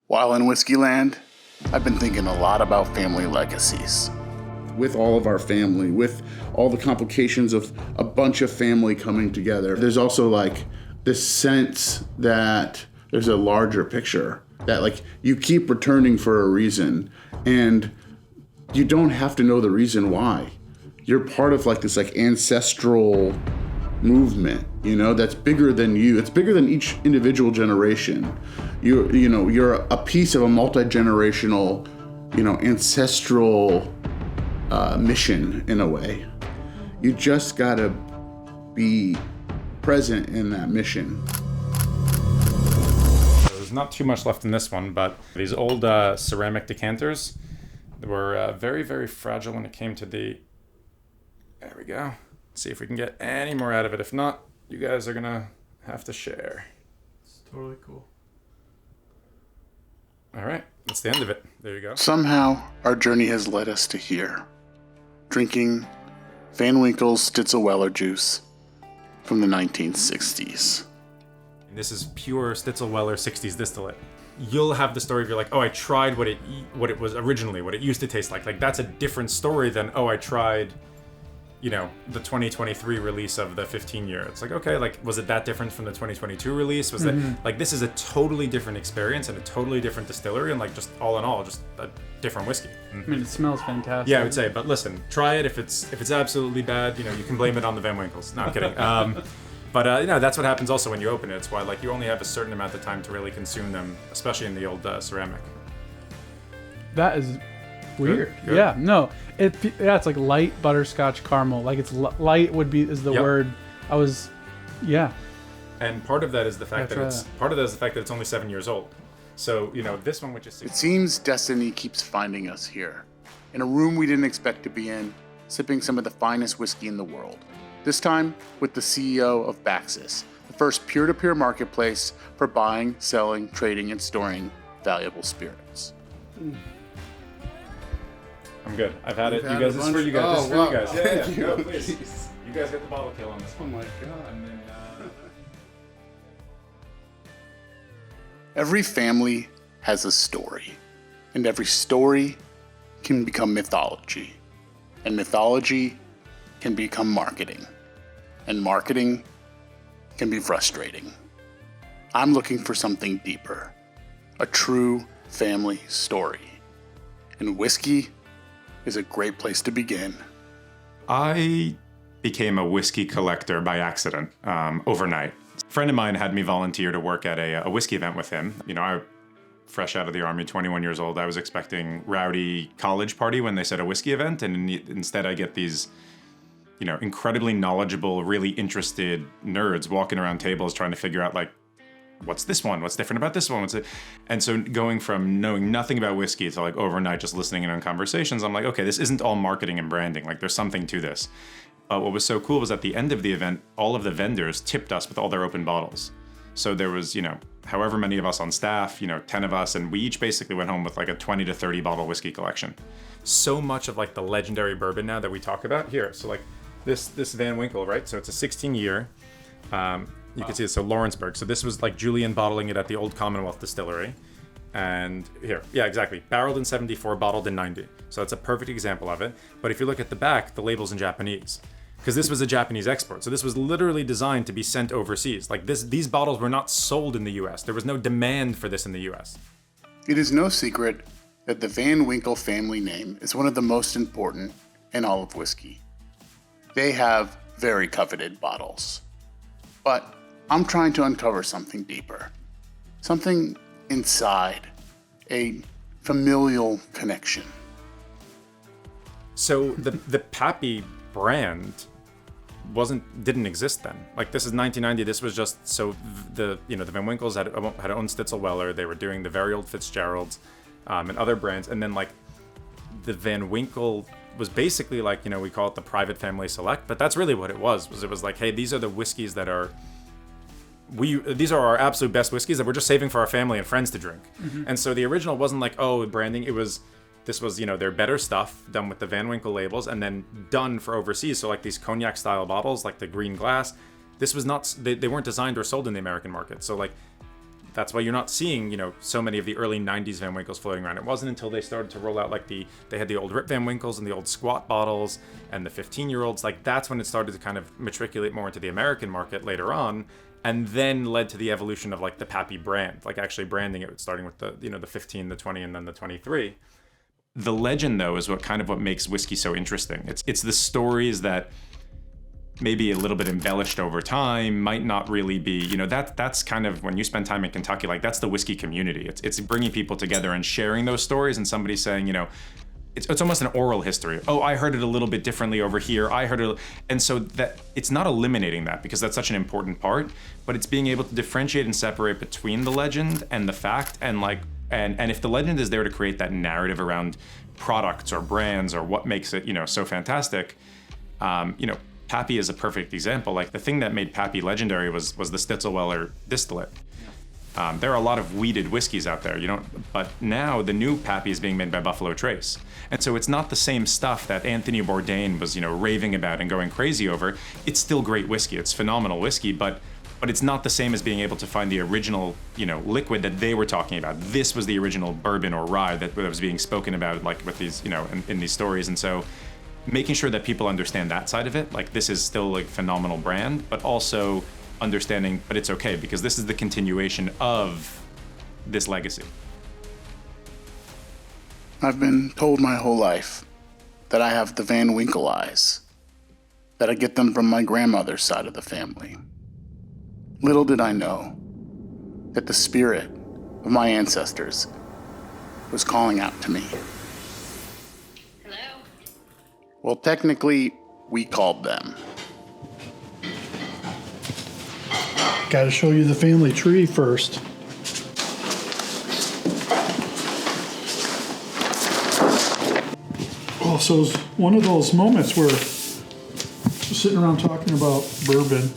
While in Whiskeyland, I've been thinking a lot about family legacies. With all of our family, with all the complications of a bunch of family coming together, there's also like this sense that there's a larger picture, that like you keep returning for a reason and you don't have to know the reason why. You're part of like this like ancestral movement, you know, that's bigger than you. It's bigger than each individual generation. You're a piece of a multi-generational, ancestral mission in a way. You just gotta be present in that mission. There's not too much left in this one, but these old ceramic decanters were very, very fragile when it came to the... There we go. See if we can get any more out of it. If not, you guys are gonna have to share. It's totally cool. All right, that's the end of it. There you go. Somehow, our journey has led us to here, drinking Van Winkle's Stitzel-Weller juice from the 1960s. This is pure Stitzel-Weller 60s distillate. You'll have the story if you're like, oh, I tried what it was originally, what it used to taste like. Like, that's a different story than, oh, I tried... the 2023 release of the 15-year. It's like, okay, like, was it that different from the 2022 release? Was that, like, this is a totally different experience and a totally different distillery and, like, just all in all, just a different whiskey. I mean, it smells fantastic. Yeah, I would say, but listen, try it. If it's absolutely bad, you can blame it on the Van Winkles. No, I'm kidding. But that's what happens also when you open it. It's why, like, you only have a certain amount of time to really consume them, especially in the old ceramic. That is... weird. Good. Yeah, no. It's like light butterscotch caramel. Like it's light is the Yep. word. Yeah. And part of that is the fact that it's only 7 years old. So, this one, which is... It seems destiny keeps finding us here, in a room we didn't expect to be in, sipping some of the finest whiskey in the world. This time with the CEO of BAXUS, the first peer-to-peer marketplace for buying, selling, trading, and storing valuable spirits. I'm good. I've had it. You've had You guys, a this is for bunch? you guys. Oh, This is for wow. you guys. Yeah, Thank Go, you. please. Jeez. You guys get the bottle kill on this Oh one. my God. And then, Every family has a story, and every story can become mythology, and mythology can become marketing, and marketing can be frustrating. I'm looking for something deeper, a true family story, and whiskey is a great place to begin. I became a whiskey collector by accident overnight. A friend of mine had me volunteer to work at a whiskey event with him. I fresh out of the army, 21 years old, I was expecting rowdy college party when they said a whiskey event, and instead I get these, incredibly knowledgeable, really interested nerds walking around tables trying to figure out, like, what's this one? What's different about this one? And so going from knowing nothing about whiskey to like overnight just listening in on conversations, I'm like, okay, this isn't all marketing and branding. Like, there's something to this. What was so cool was at the end of the event, all of the vendors tipped us with all their open bottles. So there was, however many of us on staff, 10 of us, and we each basically went home with like a 20 to 30 bottle whiskey collection. So much of like the legendary bourbon now that we talk about here. So like this Van Winkle, right? So it's a 16-year. You can see it, so Lawrenceburg. So this was like Julian bottling it at the Old Commonwealth Distillery. And here, yeah, exactly. Barreled in 74, bottled in 90. So that's a perfect example of it. But if you look at the back, the label's in Japanese. Because this was a Japanese export. So this was literally designed to be sent overseas. Like these bottles were not sold in the US. There was no demand for this in the US. It is no secret that the Van Winkle family name is one of the most important in all of whiskey. They have very coveted bottles. But I'm trying to uncover something deeper. Something inside, a familial connection. So the Pappy brand didn't exist then. Like, this is 1990. This was just so the Van Winkles had owned Stitzel-Weller. They were doing the very old Fitzgeralds and other brands, and then like the Van Winkle was basically like, we call it the private family select, but that's really what it was. It was like, hey, these are the whiskeys that are these are our absolute best whiskeys that we're just saving for our family and friends to drink. Mm-hmm. And so the original wasn't like, oh, branding. This was their better stuff done with the Van Winkle labels and then done for overseas. So like these cognac style bottles, like the green glass, this was not, they weren't designed or sold in the American market. So like that's why you're not seeing, so many of the early 90s Van Winkles floating around. It wasn't until they started to roll out they had the old Rip Van Winkles and the old squat bottles and the 15-year-olds. That's when it started to kind of matriculate more into the American market later on, and then led to the evolution of the Pappy brand, actually branding it, starting with the 15, the 20, and then the 23. The legend, though, is what makes whiskey so interesting. It's the stories that maybe a little bit embellished over time, might not really be, that's kind of when you spend time in Kentucky, that's the whiskey community. It's bringing people together and sharing those stories, and somebody saying, it's almost an oral history. Oh, I heard it a little bit differently over here. I heard it. And so that it's not eliminating that, because that's such an important part, but it's being able to differentiate and separate between the legend and the fact. And and if the legend is there to create that narrative around products or brands or what makes it, so fantastic, Pappy is a perfect example. The thing that made Pappy legendary was the Stitzelweller distillate. There are a lot of wheated whiskeys out there, but now the new Pappy is being made by Buffalo Trace. And so it's not the same stuff that Anthony Bourdain was, raving about and going crazy over. It's still great whiskey. It's phenomenal whiskey, but it's not the same as being able to find the original, liquid that they were talking about. This was the original bourbon or rye that was being spoken about, with these, in these stories. And so making sure that people understand that side of it, this is still a phenomenal brand, but also understanding, but it's okay, because this is the continuation of this legacy. I've been told my whole life that I have the Van Winkle eyes, that I get them from my grandmother's side of the family. Little did I know that the spirit of my ancestors was calling out to me. Hello? Well, technically, we called them. Got to show you the family tree first. Oh, so it's one of those moments where we're sitting around talking about bourbon,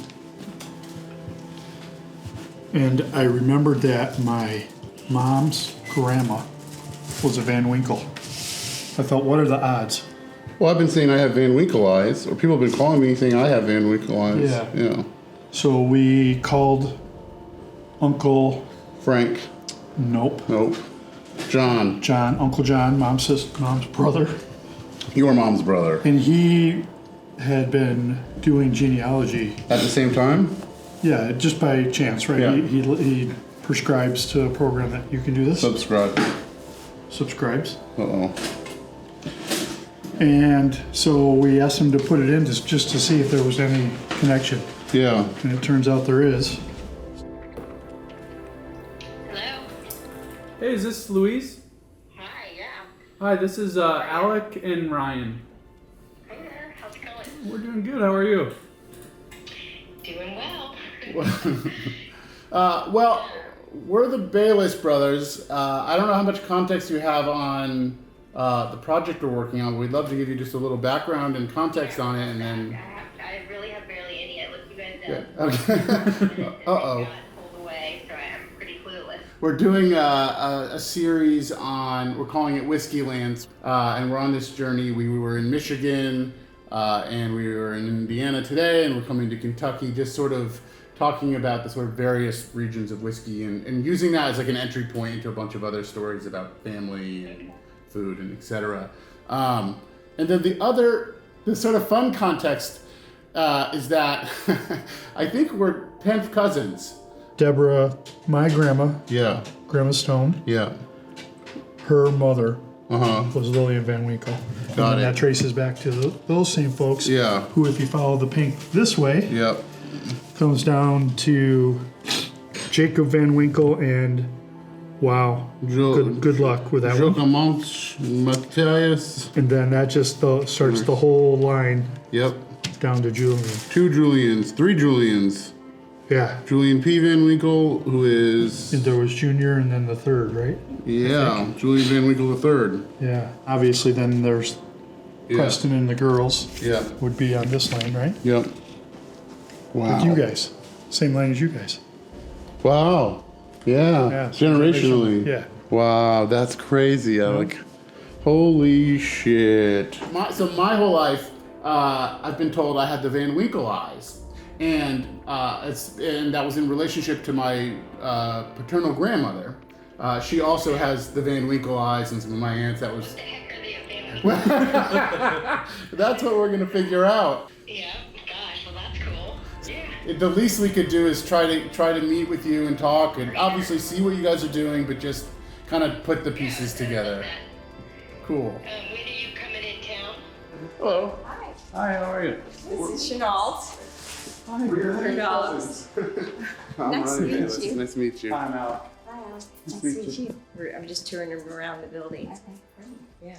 and I remembered that my mom's grandma was a Van Winkle. I thought, what are the odds? Well, I've been saying I have Van Winkle eyes, or people have been calling me saying I have Van Winkle eyes. Yeah. So we called Uncle Frank. Nope. John, Uncle John, mom's brother. your mom's brother. And he had been doing genealogy. At the same time? Yeah, just by chance, right? Yeah. He prescribes to a program that you can do this. Subscribes. Uh-oh. And so we asked him to put it in just to see if there was any connection. Yeah. And it turns out there is. Hello? Hey, is this Louise? Hi, yeah. Hi, this is Alec and Ryan. Hey there, how's it going? We're doing good. How are you? Doing well. Well, we're the Bayless brothers. I don't know how much context you have on the project we're working on. We'd love to give you just a little background and context on it, and then... I really have barely any. I looked you guys Yeah. up. Okay. Uh-oh. Got pulled away, so I'm pretty clueless. We're doing a series on, we're calling it Whiskeyland, and we're on this journey. We were in Michigan, and we were in Indiana today, and we're coming to Kentucky, just sort of talking about the sort of various regions of whiskey and using that as an entry point into a bunch of other stories about family and food and etc. And then the sort of fun context is that I think we're 10th cousins. Deborah, my grandma, Yeah. Grandma Stone, Yeah. her mother Uh-huh. was Lillian Van Winkle. Got and it. that traces back to those same folks. Yeah. Who, if you follow the pink this way, Yep. comes down to Jacob Van Winkle and wow, good luck with that one. Jocamont, Matthias. And then that just starts the whole line Yep. down to Julian. 2 Julians, 3 Julians. Yeah. Julian P. Van Winkle, who is... And there was Junior and then the third, right? Yeah, Julian Van Winkle III. Yeah. Obviously then there's Yeah. Preston and the girls Yeah. would be on this line, right? Yep. Wow. With you guys. Same line as you guys. Wow. Yeah. Yeah. Generationally. Yeah. Wow, that's crazy, Alec. Holy shit. So my whole life, I've been told I had the Van Winkle eyes. and that was in relationship to my paternal grandmother. She also has the Van Winkle eyes, and some of my aunts. That was. What the heck are they a family? That's what we're gonna figure out. Yeah, gosh, well that's cool. Yeah. The least we could do is try to meet with you and talk, and obviously see what you guys are doing, but just kind of put the pieces together. Cool. When are you coming in town? Hello. Hi, Hi. How are you? this is Chenault. Hi. Her dogs. Nice to meet you. Nice to meet you. I'm out. Hi, Al. Nice to meet you. I'm just touring them around the building. Okay, great. Yeah.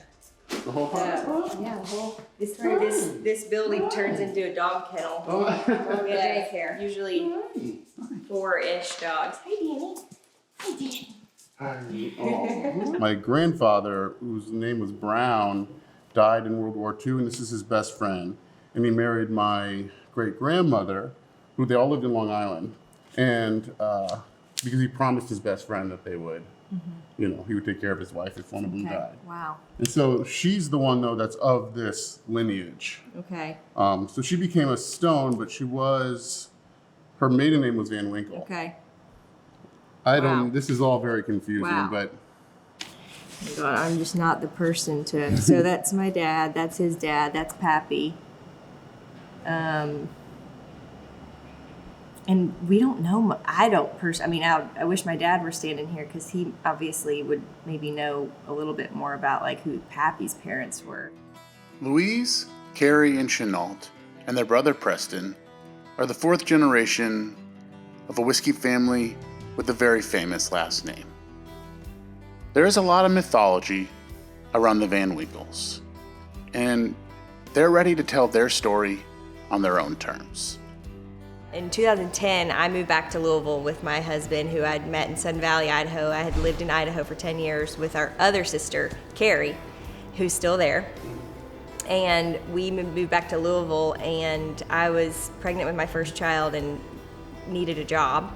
The whole house. Yeah, the whole, this building turns into a dog kennel. Yeah, daycare. Usually 4-ish dogs. Hi, Danny. Hi, Danny. Oh. My grandfather, whose name was Brown, died in World War II, and this is his best friend. And he married my great-grandmother, who they all lived in Long Island. And because he promised his best friend that they would, he would take care of his wife if one of them died. Wow. And so she's the one, though, that's of this lineage. Okay. So she became a Stone, but her maiden name was Van Winkle. Okay. Wow. This is all very confusing, Wow. but. God, I'm just not the person to. So that's my dad. That's his dad. That's Pappy. And we don't know. I don't personally. I mean, I wish my dad were standing here because he obviously would maybe know a little bit more about like who Pappy's parents were. Louise, Carrie, and Chenault, and their brother Preston, are the fourth generation of a whiskey family with a very famous last name. There is a lot of mythology around the Van Winkles, and they're ready to tell their story on their own terms. In 2010, I moved back to Louisville with my husband, who I'd met in Sun Valley, Idaho. I had lived in Idaho for 10 years with our other sister, Carrie, who's still there. And we moved back to Louisville, and I was pregnant with my first child and needed a job.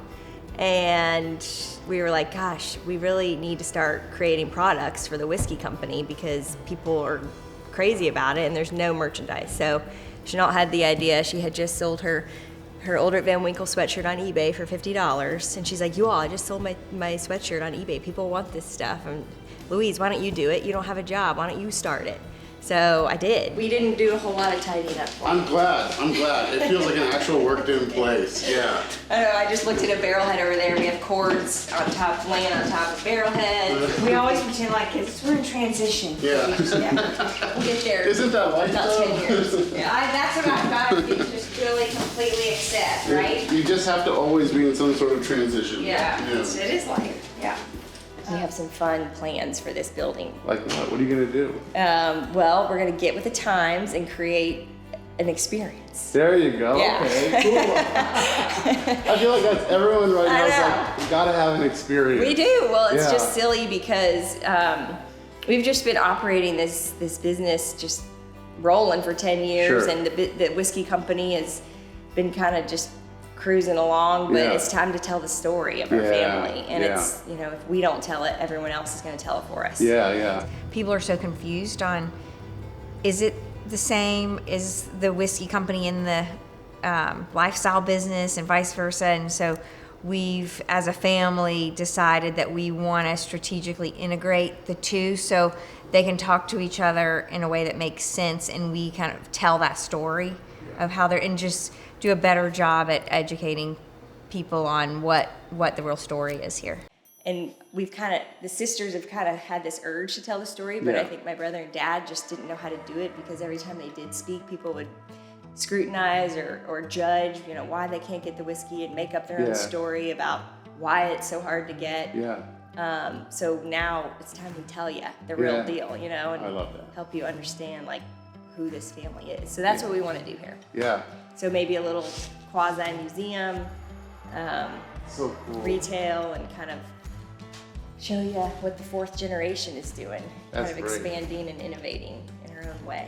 And we were like, gosh, we really need to start creating products for the whiskey company because people are crazy about it and there's no merchandise. So Chenault had the idea. She had just sold her Old Van Winkle sweatshirt on eBay for $50. And she's like, you all, I just sold my sweatshirt on eBay. People want this stuff. And Louise, why don't you do it? You don't have a job. Why don't you start it? So I did. We didn't do a whole lot of tidying up. I'm glad. It feels like an actual worked-in place. Yeah. I know, I just looked at a barrelhead over there. We have cords on top, laying on top of barrelhead. We always pretend like we're in transition. Yeah. We'll get there. Isn't that life About though? 10 years. Yeah. That's what I've got to just really completely accept, right? You just have to always be in some sort of transition. Yeah, it is like, yeah. We have some fun plans for this building. Like what? What are you gonna do? Well, we're gonna get with the times and create an experience. There you go. Yeah. Okay, cool. I feel like that's everyone right now. Is like, you gotta have an experience. We do. Well, it's Yeah. just silly because we've just been operating this business just rolling for 10 years, Sure. and the whiskey company has been kind of just cruising along, but Yeah. it's time to tell the story of our Yeah, family. And yeah. it's, if we don't tell it, everyone else is going to tell it for us. Yeah. People are so confused on, is it the same? Is the whiskey company in the lifestyle business and vice versa? And so we've, as a family, decided that we want to strategically integrate the two so they can talk to each other in a way that makes sense, and we kind of tell that story of how they're, and just do a better job at educating people on what the real story is here. And the sisters have kind of had this urge to tell the story, but Yeah. I think my brother and dad just didn't know how to do it because every time they did speak, people would scrutinize or judge, why they can't get the whiskey and make up their Yeah. own story about why it's so hard to get. Yeah. So now it's time to tell you the real Yeah. deal, and I love that. help you understand who this family is. So that's what we want to do here. Yeah. So maybe a little quasi museum, So cool. retail, and kind of show you what the fourth generation is doing, That's kind of great. expanding and innovating in our own way.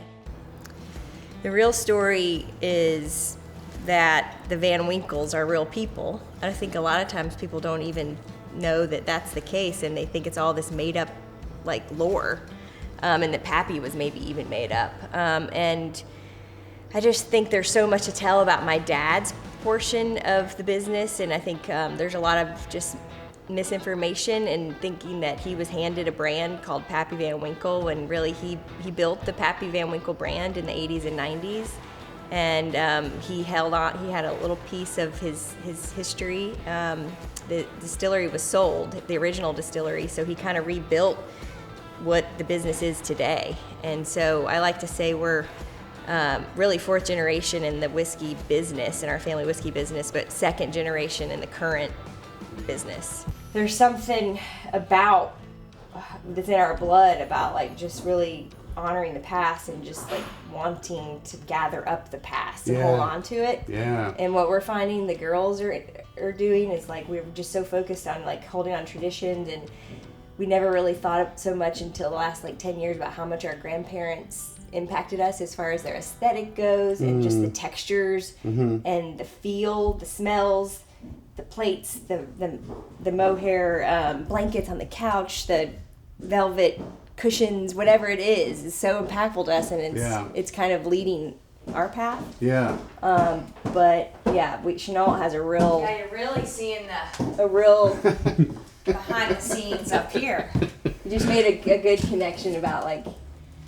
The real story is that the Van Winkles are real people. I think a lot of times people don't even know that that's the case, and they think it's all this made up lore, and that Pappy was maybe even made up. And I just think there's so much to tell about my dad's portion of the business, and I think there's a lot of just misinformation and thinking that he was handed a brand called Pappy Van Winkle, when really he built the Pappy Van Winkle brand in the 80s and 90s, and he held on. He had a little piece of his history. The distillery was sold, the original distillery, so he kind of rebuilt what the business is today. And so I like to say we're really fourth generation in the whiskey business, in our family whiskey business, but second generation in the current business. There's something about that's in our blood about like just really honoring the past and just like wanting to gather up the past and hold on to it. Yeah. And what we're finding the girls are doing is like we're just so focused on like holding on traditions, and we never really thought so much until the last like 10 years about how much our grandparents impacted us as far as their aesthetic goes, and just the textures and the feel, the smells, the plates, the mohair blankets on the couch, the velvet cushions, whatever it is so impactful to us, and it's kind of leading our path. Yeah. But yeah, Chenault has a real Yeah, you're really seeing a real behind the scenes up here. you just made a good connection about like,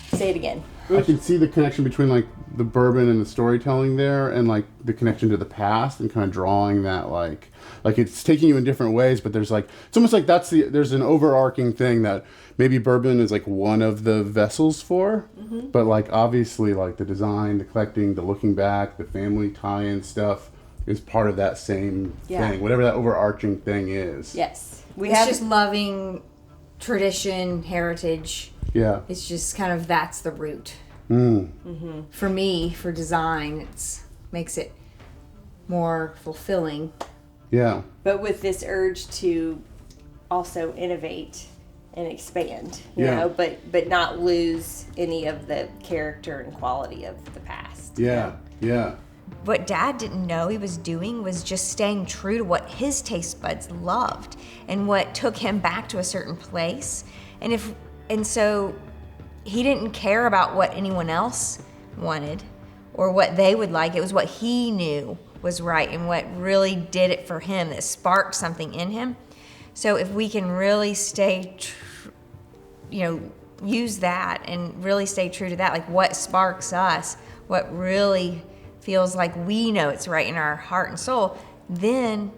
say it again. I can see the connection between like the bourbon and the storytelling there, and like the connection to the past, and kind of drawing that like it's taking you in different ways, but there's like, it's almost like there's an overarching thing that maybe bourbon is like one of the vessels for, but like obviously like the design, the collecting, the looking back, the family tie-in stuff is part of that same thing, whatever that overarching thing is. Yes. It's just loving tradition, heritage. Yeah. It's just kind of, that's the root. For me, for design, it's makes it more fulfilling. Yeah. But with this urge to also innovate and expand, you know, but not lose any of the character and quality of the past. Yeah. Yeah. What Dad didn't know he was doing was just staying true to what his taste buds loved and what took him back to a certain place. And so he didn't care about what anyone else wanted or what they would like. It was what he knew was right and what really did it for him, that sparked something in him. So if we can really stay, use that and really stay true to that, like what sparks us, what really feels like we know it's right in our heart and soul, then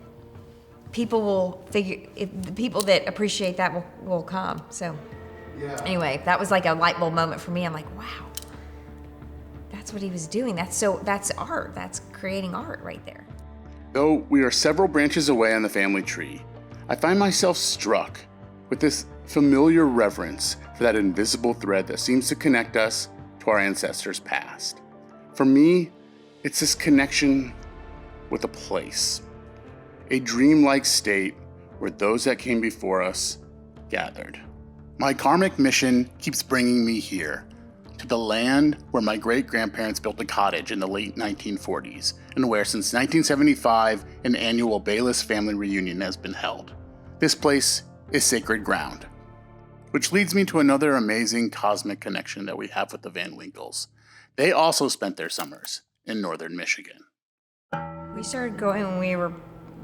people will if the people that appreciate that will come. So anyway, that was like a light bulb moment for me. I'm like, wow, that's what he was doing. That's art. That's creating art right there. Though we are several branches away on the family tree, I find myself struck with this familiar reverence for that invisible thread that seems to connect us to our ancestors' past. For me, it's this connection with a place, a dreamlike state where those that came before us gathered. My karmic mission keeps bringing me here, to the land where my great-grandparents built a cottage in the late 1940s, and where since 1975 an annual Bayless family reunion has been held. This place is sacred ground. Which leads me to another amazing cosmic connection that we have with the Van Winkles. They also spent their summers in northern Michigan. We started going when we were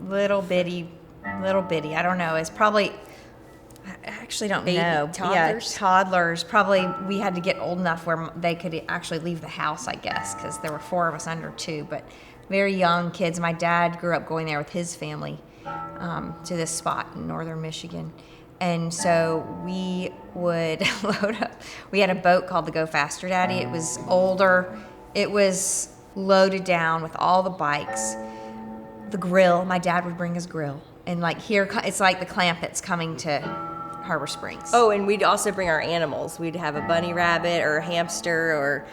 little bitty. I don't know. It's probably, I actually don't know. Toddlers? Yeah, toddlers. Probably we had to get old enough where they could actually leave the house, I guess, because there were 4 of us under 2, but very young kids. My dad grew up going there with his family to this spot in northern Michigan. And so we would load up. We had a boat called the Go Faster Daddy. It was older. It was loaded down with all the bikes. The grill, my dad would bring his grill. And like here, it's like the Clampetts coming to Harbor Springs. Oh, and we'd also bring our animals. We'd have a bunny rabbit or a hamster or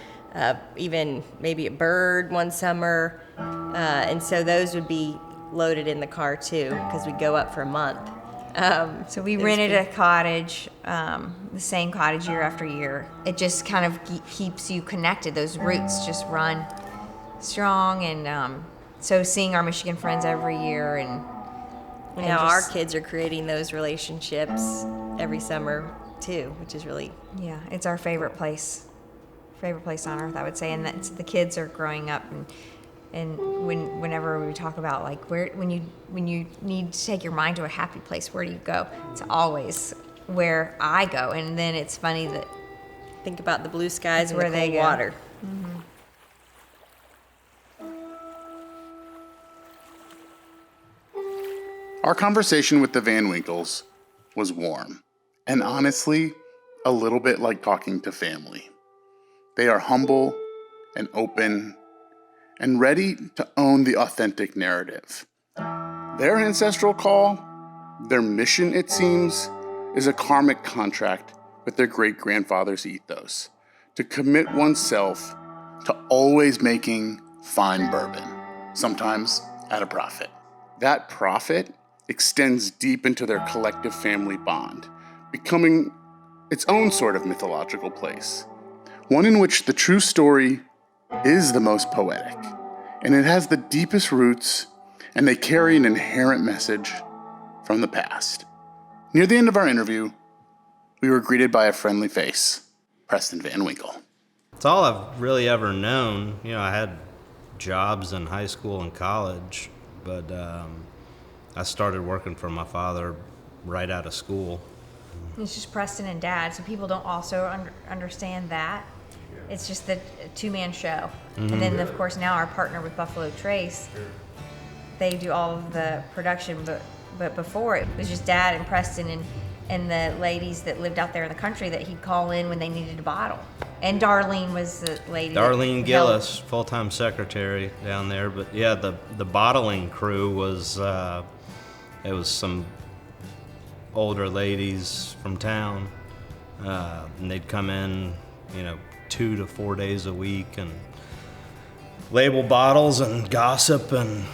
even maybe a bird one summer. And so those would be loaded in the car too, because we'd go up for a month. So we rented a cottage, the same cottage year after year. It just kind of keeps you connected. Those roots just run strong. And so seeing our Michigan friends every year and now our kids are creating those relationships every summer too, which is really... Yeah, it's our favorite place on earth, I would say. And the kids are growing up and And whenever we talk about like when you need to take your mind to a happy place, where do you go? It's always where I go. And then it's funny that Think about the blue skies and where the they cold go. water. Our conversation with the Van Winkles was warm and honestly a little bit like talking to family. They are humble and open and ready to own the authentic narrative. Their ancestral call, their mission, it seems, is a karmic contract with their great-grandfather's ethos to commit oneself to always making fine bourbon, sometimes at a profit. That profit extends deep into their collective family bond, becoming its own sort of mythological place, one in which the true story is the most poetic, and it has the deepest roots, and they carry an inherent message from the past. Near the end of our interview, we were greeted by a friendly face, Preston Van Winkle. It's all I've really ever known. You know, I had jobs in high school and college, but I started working for my father right out of school. it's just Preston and Dad, so people don't also understand that. It's just the two-man show. And then, of course, now our partner with Buffalo Trace, they do all of the production, but before it was just Dad and Preston and the ladies that lived out there in the country that he'd call in when they needed a bottle. And Darlene was the lady. Darlene Gillis, full-time secretary down there. But yeah, the bottling crew was, it was some older ladies from town. And they'd come in, 2 to 4 days a week and label bottles and gossip. And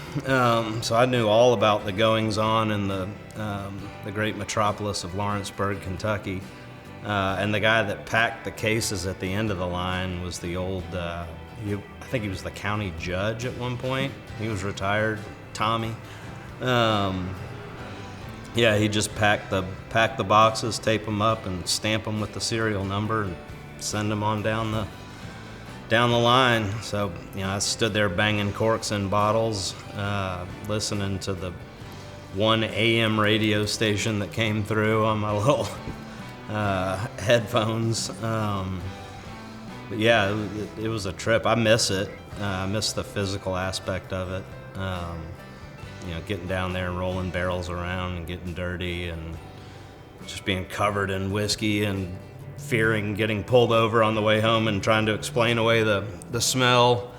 so I knew all about the goings on in the great metropolis of Lawrenceburg, Kentucky. And the guy that packed the cases at the end of the line was the old, I think he was the county judge at one point. He was retired, Tommy. Yeah, he just pack the boxes, tape them up, and stamp them with the serial number, and send them on down the line. So I stood there banging corks in bottles, listening to the 1 AM radio station that came through on my little headphones. But yeah, it was a trip. I miss it. I miss the physical aspect of it. Getting down there and rolling barrels around and getting dirty and just being covered in whiskey and fearing getting pulled over on the way home and trying to explain away the smell.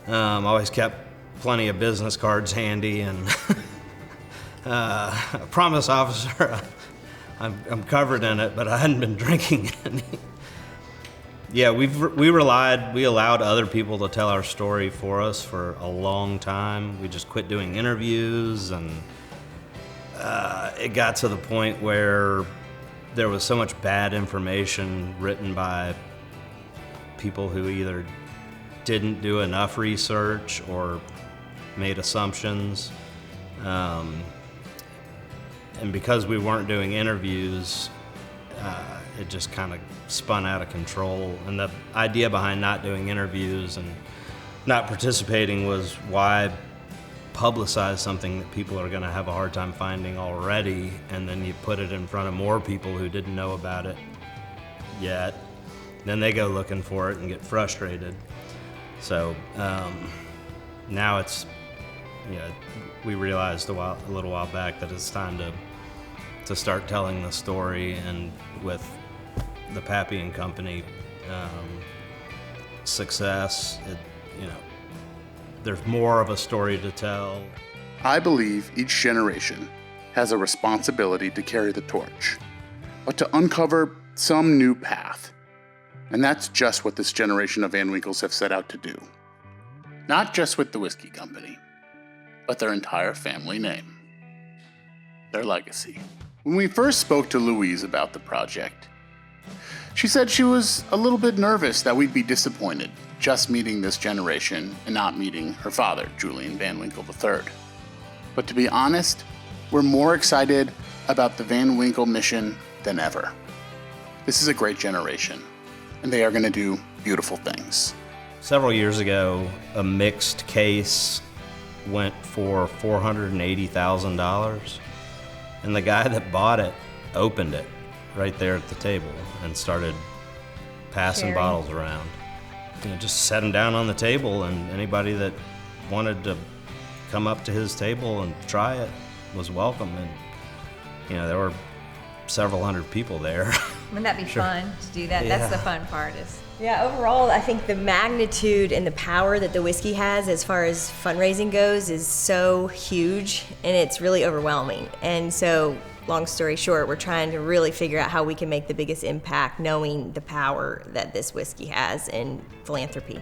Always kept plenty of business cards handy and I promise, officer, I'm covered in it, but I hadn't been drinking any. Yeah, we allowed other people to tell our story for us for a long time. We just quit doing interviews, and it got to the point where there was so much bad information written by people who either didn't do enough research or made assumptions. And because we weren't doing interviews, it just kind of spun out of control. And the idea behind not doing interviews and not participating was, why publicize something that people are going to have a hard time finding already, and then you put it in front of more people who didn't know about it yet. Then they go looking for it and get frustrated. So now it's, we realized a little while back that it's time to start telling the story, and with the Pappy and Company success, there's more of a story to tell. I believe each generation has a responsibility to carry the torch, but to uncover some new path. And that's just what this generation of Van Winkles have set out to do. Not just with the whiskey company, but their entire family name, their legacy. When we first spoke to Louise about the project, she said she was a little bit nervous that we'd be disappointed just meeting this generation and not meeting her father, Julian Van Winkle III. But to be honest, we're more excited about the Van Winkle mission than ever. This is a great generation, and they are going to do beautiful things. several years ago, a mixed case went for $480,000, and the guy that bought it opened it right there at the table and started passing Sharing. bottles around. Just set them down on the table, and anybody that wanted to come up to his table and try it was welcome. And there were several hundred people there. Wouldn't that be fun to do that? Yeah. That's the fun part is. Yeah, overall, I think the magnitude and the power that the whiskey has as far as fundraising goes is so huge, and it's really overwhelming. And so, long story short, we're trying to really figure out how we can make the biggest impact, knowing the power that this whiskey has in philanthropy.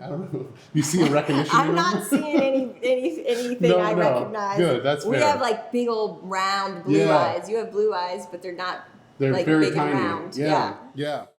I don't know. You see a recognition? I'm not seeing anything No, I no. recognize. Good, that's We fair. have like big old round blue Yeah. eyes. You have blue eyes, but they're not They're like very big tiny. and round. Yeah.